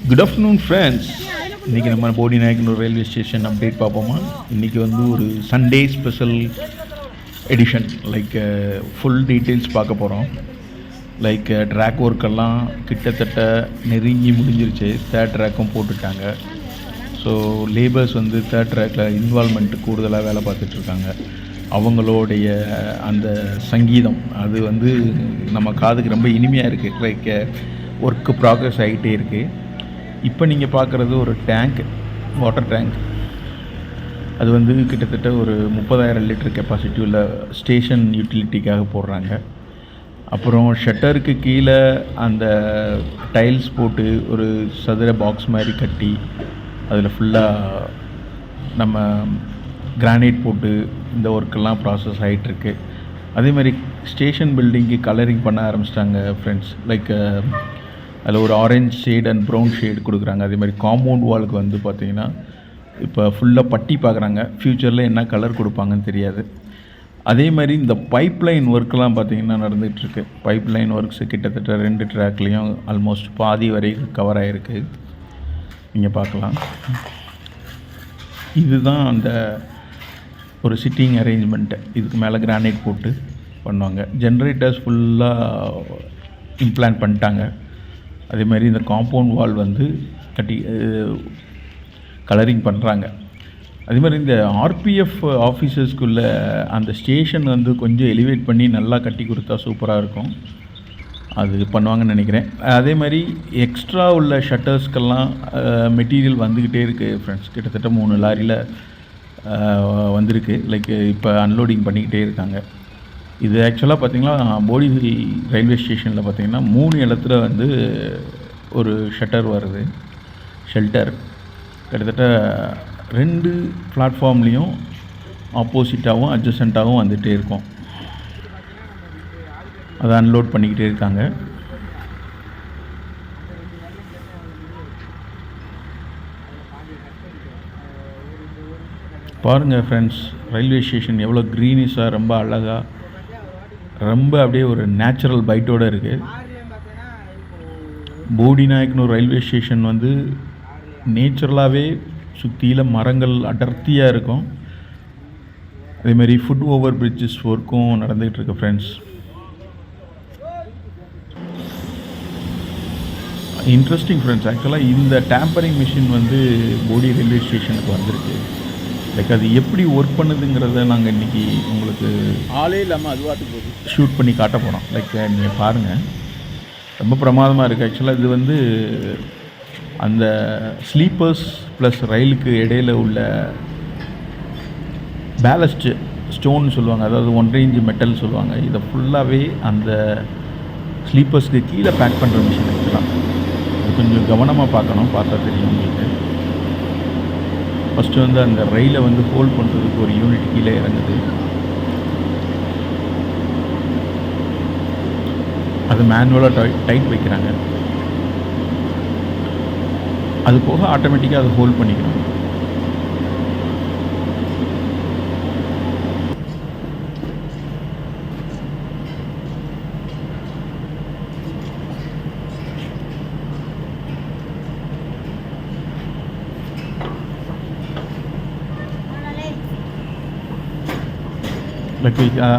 Good afternoon, friends. இன்றைக்கி நம்ம Bodinayakkanur railway station update பார்ப்போமா. இன்றைக்கி வந்து ஒரு Sunday special edition. Full details பார்க்க போகிறோம். ட்ராக் ஒர்க்கெல்லாம் கிட்டத்தட்ட நெருங்கி முடிஞ்சிருச்சு. தேர்ட் ட்ராக்கும் போட்டுட்டாங்க. ஸோ லேபர்ஸ் வந்து தேர்ட் ட்ராக்கில் இன்வால்மெண்ட்டு கூடுதலாக வேலை பார்த்துட்ருக்காங்க. அவங்களுடைய அந்த சங்கீதம் அது வந்து நம்ம காதுக்கு ரொம்ப இனிமையாக இருக்குது. ஒர்க்கு ப்ராக்ரஸ் ஆகிட்டே இருக்குது. இப்போ நீங்கள் பார்க்குறது ஒரு டேங்க், வாட்டர் டேங்க். அது வந்து கிட்டத்தட்ட ஒரு 30,000 லிட்டர் கெப்பாசிட்டி உள்ள ஸ்டேஷன் யூட்டிலிட்டிக்காக போடுறாங்க. அப்புறம் ஷட்டருக்கு கீழே அந்த டைல்ஸ் போட்டு ஒரு சதுர பாக்ஸ் மாதிரி கட்டி அதில் ஃபுல்லாக நம்ம கிரானைட் போட்டு இந்த ஒர்க்கெல்லாம் ப்ராசஸ் ஆகிட்டுருக்கு. அதேமாதிரி ஸ்டேஷன் பில்டிங்க்கு கலரிங் பண்ண ஆரம்பிச்சிட்டாங்க ஃப்ரெண்ட்ஸ். அதில் ஒரு orange shade and brown shade கொடுக்குறாங்க. அதே மாதிரி காம்பவுண்ட் வாலுக்கு வந்து பார்த்திங்கன்னா இப்போ ஃபுல்லாக பட்டி பார்க்குறாங்க. ஃப்யூச்சரில் என்ன கலர் கொடுப்பாங்கன்னு தெரியாது. அதே மாதிரி இந்த பைப்லைன் ஒர்க்கெலாம் பார்த்திங்கன்னா நடந்துகிட்ருக்கு. பைப்லைன் ஒர்க்ஸு கிட்டத்தட்ட 2 ட்ராக்லேயும் ஆல்மோஸ்ட் பாதி வரை கவர் ஆகிருக்கு. நீங்கள் பார்க்கலாம். இதுதான் அந்த ஒரு சிட்டிங் அரேஞ்ச்மெண்ட்டு. இதுக்கு மேலே கிரானைட் போட்டு பண்ணுவாங்க. ஜென்ரேட்டர்ஸ் ஃபுல்லாக இம்ப்ளான்ட் பண்ணிட்டாங்க. அதே மாதிரி இந்த காம்பவுண்ட் வால் வந்து கட்டி கலரிங் பண்ணுறாங்க. அதே மாதிரி இந்த ஆர்பிஎஃப் ஆஃபீஸர்ஸ்குள்ளே அந்த ஸ்டேஷன் வந்து கொஞ்சம் எலிவேட் பண்ணி நல்லா கட்டி கொடுத்தா சூப்பராக இருக்கும். அது பண்ணுவாங்கன்னு நினைக்கிறேன். அதே மாதிரி எக்ஸ்ட்ரா உள்ள ஷட்டர்ஸ்க்கெல்லாம் மெட்டீரியல் வந்துக்கிட்டே இருக்குது ஃப்ரெண்ட்ஸ். கிட்டத்தட்ட 3 லாரியில் வந்திருக்கு. இப்போ அன்லோடிங் பண்ணிக்கிட்டே இருக்காங்க. இது ஆக்சுவலாக பார்த்திங்கன்னா போடி ரயில்வே ஸ்டேஷனில் பார்த்திங்கன்னா 3 இடத்துல வந்து ஒரு ஷட்டர் வருது, ஷெல்டர். கிட்டத்தட்ட 2 பிளாட்ஃபார்ம்லேயும் ஆப்போசிட்டாகவும் அட்ஜசண்ட்டாகவும் வந்துகிட்டே இருக்கும். அதை அன்லோட் பண்ணிக்கிட்டே இருக்காங்க. பாருங்கள் ஃப்ரெண்ட்ஸ், ரயில்வே ஸ்டேஷன் எவ்வளோ க்ரீனிஷாக, ரொம்ப அழகாக, ரொம்ப அப்படியே ஒரு நேச்சுரல் பைட்டோடு இருக்குது. போடிநாயக்கனூர் ரயில்வே ஸ்டேஷன் வந்து நேச்சுரலாகவே சுற்றியில் மரங்கள் அடர்த்தியாக இருக்கும். அதேமாதிரி ஃபுட் ஓவர் பிரிட்ஜஸ் ஒர்க்கும் நடந்துகிட்டு இருக்கு ஃப்ரெண்ட்ஸ். Interesting friends. ஆக்சுவலாக இந்த டேம்பரிங் மிஷின் வந்து போடி ரயில்வே ஸ்டேஷனுக்கு வந்திருக்கு. அது எப்படி ஒர்க் பண்ணுதுங்கிறத நாங்கள் இன்றைக்கி உங்களுக்கு ஆளே இல்லாமல் அதுவாட்டுக்கு போகுது ஷூட் பண்ணி காட்ட போகிறோம். நீங்கள் பாருங்கள், ரொம்ப பிரமாதமாக இருக்குது. ஆக்சுவலாக இது வந்து அந்த ஸ்லீப்பர்ஸ் ப்ளஸ் ரயிலுக்கு இடையில் உள்ள பேலஸ்ட்டு ஸ்டோன் சொல்லுவாங்க, அதாவது 1.5 இன்ச் மெட்டல் சொல்லுவாங்க. இதை ஃபுல்லாகவே அந்த ஸ்லீப்பர்ஸ்க்கு கீழே பேக் பண்ணுற மிஷின் ஆக்சுவலாக. அது கொஞ்சம் கவனமாக பார்க்கணும், பார்த்தா தெரியும் உங்களுக்கு. ஃபஸ்ட்டு வந்து அந்த ரயிலை வந்து ஹோல்ட் பண்ணுறதுக்கு ஒரு யூனிட் கீழே இறங்குது. அது மேனுவலாக டைட் வைக்கிறாங்க. அது போக ஆட்டோமேட்டிக்காக அதை ஹோல்ட் பண்ணிக்கிறாங்க.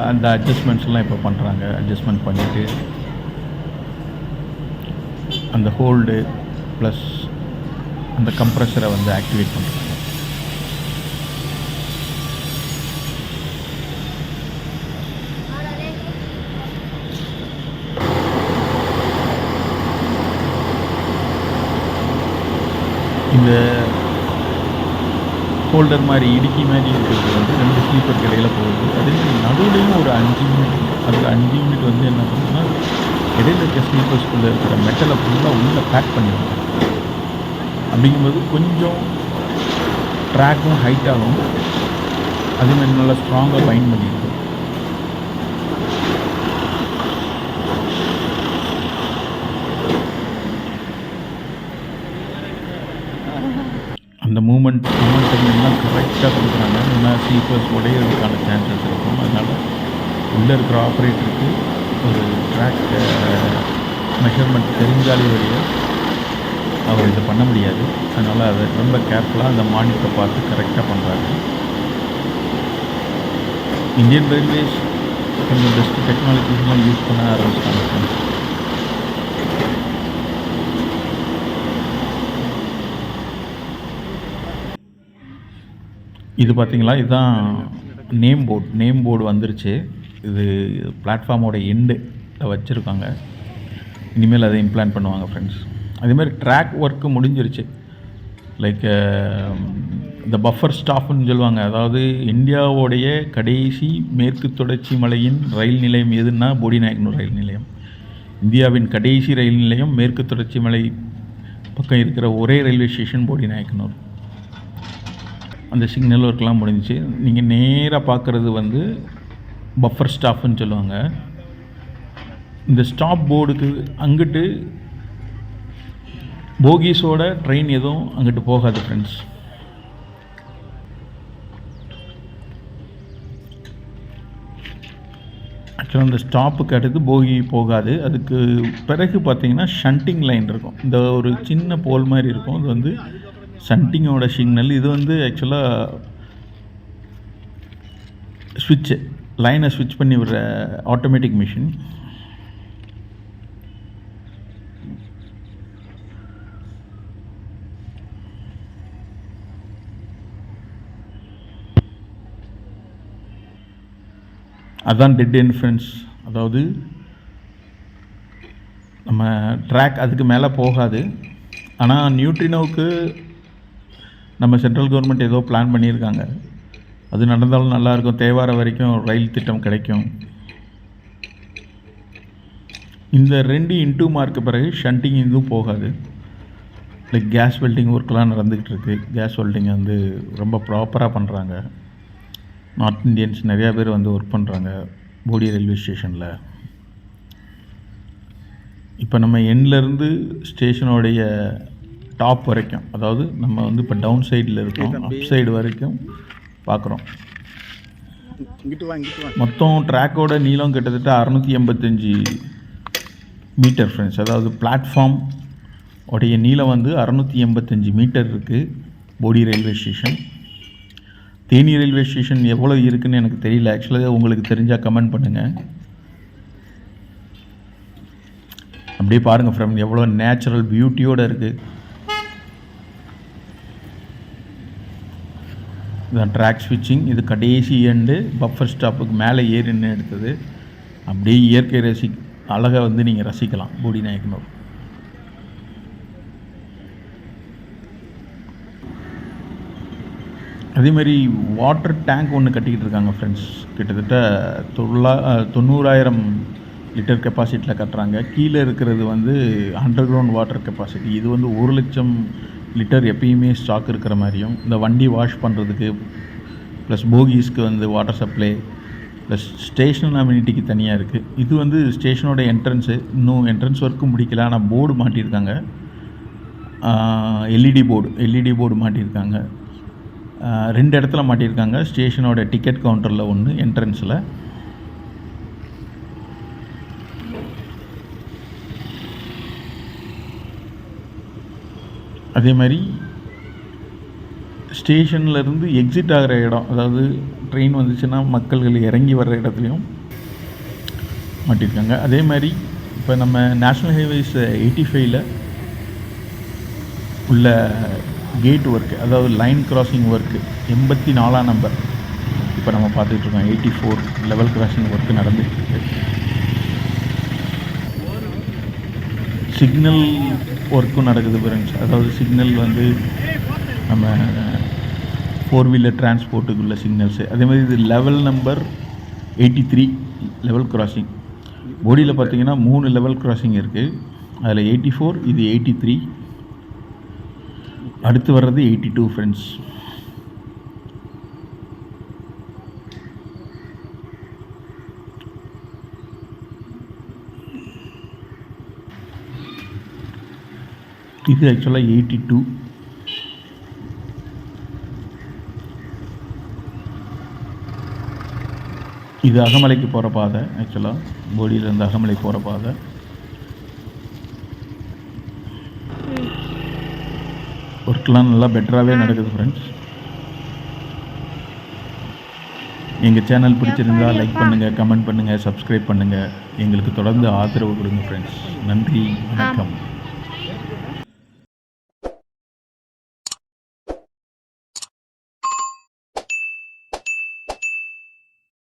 அந்த அட்ஜஸ்ட்மெண்ட்ஸ்லாம் இப்போ பண்ணுறாங்க. அட்ஜஸ்ட்மெண்ட் பண்ணிவிட்டு அந்த ஹோல்டு ப்ளஸ் அந்த கம்ப்ரெஷரை வந்து ஆக்டிவேட் பண்ணுறாங்க. இந்த ஹோல்டர் மாதிரி இடுக்கி மாதிரி இருக்கிறது வந்து 2 ஸ்லீப்பருக்கு இடையில் போகுது. அதே மாதிரி நடுவுலையும் ஒரு 5 யூனிட், அதில் 5 யூனிட் வந்து என்ன பண்ணுன்னா இடையில இருக்க ஸ்லீப்பர்ஸ்குள்ளே இருக்கிற மெட்டலை ஃபுல்லாக உள்ளே பேக் பண்ணிடுவாங்க. அப்படிங்கும்போது கொஞ்சம் ட்ராக்கும் ஹைட்டாகும். அதேமாதிரி நல்லா ஸ்ட்ராங்காக பைண்ட் பண்ணிடுது. அந்த மூமெண்டம் எல்லாம் கரெக்டாக கொடுக்குறாங்க. ஏன்னா ஸ்லீப்பர்ஸ் உடையிறதுக்கான சான்சஸ் இருக்கும். அதனால் உள்ளே இருக்கிற ஆப்ரேட்டருக்கு ஒரு ட்ராக் மெஷர்மெண்ட் தெரிஞ்சாலே வழியாக அவர் இதை பண்ண முடியாது. அதனால் அதை ரொம்ப கேர்ஃபுல்லாக அந்த மானிட்டரை பார்த்து கரெக்டாக பண்ணுறாங்க. இந்தியன் ரயில்வேஸ் கொஞ்சம் பெஸ்ட் டெக்னாலஜிஸ்லாம் யூஸ் பண்ண ஆரம்பிச்சிட்டாங்க. இது பார்த்தீங்களா, இதுதான் நேம் போர்டு வந்துருச்சு. இது பிளாட்ஃபார்மோட எண்டில் வச்சுருக்காங்க. இனிமேல் அதை இம்ப்ளான்ட் பண்ணுவாங்க ஃப்ரெண்ட்ஸ். அதேமாதிரி ட்ராக் ஒர்க்கு முடிஞ்சிருச்சு. லைக் இந்த பஃபர் ஸ்டாப்னு சொல்லுவாங்க. அதாவது இந்தியாவோடைய கடைசி மேற்கு தொடர்ச்சி மலையின் ரயில் நிலையம் எதுன்னா போடிநாயக்கனூர் ரயில் நிலையம். இந்தியாவின் கடைசி ரயில் நிலையம் மேற்கு தொடர்ச்சி மலை பக்கம் இருக்கிற ஒரே ரயில்வே ஸ்டேஷன் போடிநாயக்கனூர். அந்த சிக்னல் ஒர்க்லாம் முடிஞ்சிச்சு. நீங்கள் நேராக பார்க்குறது வந்து பஃபர் ஸ்டாப்னு சொல்லுவாங்க. இந்த ஸ்டாப் போர்டுக்கு அங்கிட்டு போகீஸோட ட்ரெயின் எதுவும் அங்கிட்டு போகாது ஃப்ரெண்ட்ஸ். ஆக்சுவலாக அந்த ஸ்டாப்புக்கு அடுத்து போகி போகாது. அதுக்கு பிறகு பார்த்தீங்கன்னா ஷண்டிங் லைன் இருக்கும். இந்த ஒரு சின்ன போல் மாதிரி இருக்கும். இது வந்து ஷண்டிங்கோட சிக்னல். இது வந்து ஆக்சுவலாக ஸ்விட்சு லைனை ஸ்விட்ச் பண்ணி விடுற ஆட்டோமேட்டிக் மிஷின். அதுதான் டெட் எண்ட் ஃப்ரெண்ட்ஸ். அதாவது நம்ம ட்ராக் அதுக்கு மேலே போகாது. ஆனால் நியூட்ரினோவுக்கு நம்ம சென்ட்ரல் கவர்மெண்ட் ஏதோ பிளான் பண்ணியிருக்காங்க. அது நடந்தாலும் நல்லாயிருக்கும். தேவார வரைக்கும் ரயில் திட்டம் கிடைக்கும். இந்த 2 இன்டூ மார்க்கு பிறகு ஷண்டிங் இதுவும் போகாது. லைக் கேஸ் வெல்டிங் ஒர்க்கெலாம் நடந்துக்கிட்டு இருக்குது. கேஸ் வெல்டிங் வந்து ரொம்ப ப்ராப்பராக பண்ணுறாங்க. நார்த் இந்தியன்ஸ் நிறையா பேர் வந்து ஒர்க் பண்ணுறாங்க போடி ரயில்வே ஸ்டேஷனில். இப்போ நம்ம எண்ட்லேருந்து ஸ்டேஷனோடைய டாப் வரைக்கும், அதாவது நம்ம வந்து இப்போ டவுன் சைடில் இருக்கோம், அப் சைடு வரைக்கும் பார்க்குறோம். மொத்தம் ட்ராக்கோட நீளம் கிட்டத்தட்ட 685 மீட்டர் ஃப்ரெண்ட்ஸ். அதாவது பிளாட்ஃபார்ம் உடைய நீளம் வந்து 685 மீட்டர் இருக்குது Bodi railway station. Theni railway station எவ்வளோ இருக்குதுன்னு எனக்கு தெரியல. ஆக்சுவலாக உங்களுக்கு தெரிஞ்சால் கமெண்ட் பண்ணுங்கள். அப்படியே பாருங்கள் ஃப்ரெண்ட், எவ்வளோ நேச்சுரல் பியூட்டியோடு இருக்குது. இதுதான் ட்ராக் ஸ்விட்சிங். இது கடைசி எண்டு பஃபர் ஸ்டாப்புக்கு மேலே ஏறின்னு எடுத்தது. அப்படியே இயற்கை அழகை வந்து நீங்கள் ரசிக்கலாம் போடிநாயக்கனூர். அதேமாதிரி வாட்டர் டேங்க் ஒன்று கட்டிக்கிட்டு இருக்காங்க ஃப்ரெண்ட்ஸ். கிட்டத்தட்ட 90,000 லிட்டர் கெப்பாசிட்டியில் கட்டுறாங்க. கீழே இருக்கிறது வந்து அண்டர் கிரவுண்ட் வாட்டர் கெப்பாசிட்டி. இது வந்து 1,00,000 லிட்டர் எப்பயுமே ஸ்டாக் இருக்கிற மாதிரியும், இந்த வண்டி வாஷ் பண்ணுறதுக்கு ப்ளஸ் போகீஸ்க்கு வந்து வாட்டர் சப்ளை ப்ளஸ் ஸ்டேஷன் அம்யூனிட்டிக்கு தனியாக இருக்குது. இது வந்து ஸ்டேஷனோட என்ட்ரன்ஸு. இன்னும் என்ட்ரன்ஸ் ஒர்க்கும் முடிக்கல. ஆனால் போர்டு மாட்டியிருக்காங்க. எல்இடி போர்டு மாட்டியிருக்காங்க. 2 இடத்துல மாட்டியிருக்காங்க. ஸ்டேஷனோட டிக்கெட் கவுண்டரில் ஒன்று, என்ட்ரன்ஸில். அதே மாதிரி ஸ்டேஷன்லேருந்து எக்ஸிட் ஆகிற இடம், அதாவது ட்ரெயின் வந்துச்சுன்னா மக்கள்கள் இறங்கி வர்ற இடத்துலையும் மாட்டியிருக்காங்க. அதே மாதிரி இப்போ நம்ம நேஷ்னல் ஹைவேஸ் 85ல் உள்ள கேட் ஒர்க்கு, அதாவது லைன் கிராசிங் ஒர்க்கு 84ஆம் நம்பர் இப்போ நம்ம பார்த்துட்ருக்கோம். 84 லெவல் கிராசிங் ஒர்க்கு நடந்துகிட்ருக்கு. சிக்னல் ஒர்க்கும் நடக்குது ஃப்ரெண்ட்ஸ். அதாவது சிக்னல் வந்து நம்ம 4 வீலர் டிரான்ஸ்போர்ட்டுக்குள்ள சிக்னல்ஸு. அதேமாதிரி இது லெவல் நம்பர் 83 லெவல் கிராசிங். போடியில் பார்த்திங்கன்னா 3 லெவல் கிராசிங் இருக்குது. அதில் 84, இது 83, அடுத்து வர்றது 82 ஃப்ரெண்ட்ஸ். இது ஆக்சுவலாக 82. இது அகமலைக்கு போகிற பாதை. ஆக்சுவலாக போடியிலேருந்து அகமலை போகிற பாதை. ஒர்க்லாம் நல்லா பெட்டராகவே நடக்குது ஃப்ரெண்ட்ஸ். எங்கள் சேனல் பிடிச்சிருந்தா லைக் பண்ணுங்கள், கமெண்ட் பண்ணுங்கள், சப்ஸ்கிரைப் பண்ணுங்கள். எங்களுக்கு தொடர்ந்து ஆதரவு கொடுங்க ஃப்ரெண்ட்ஸ். நன்றி, வணக்கம்.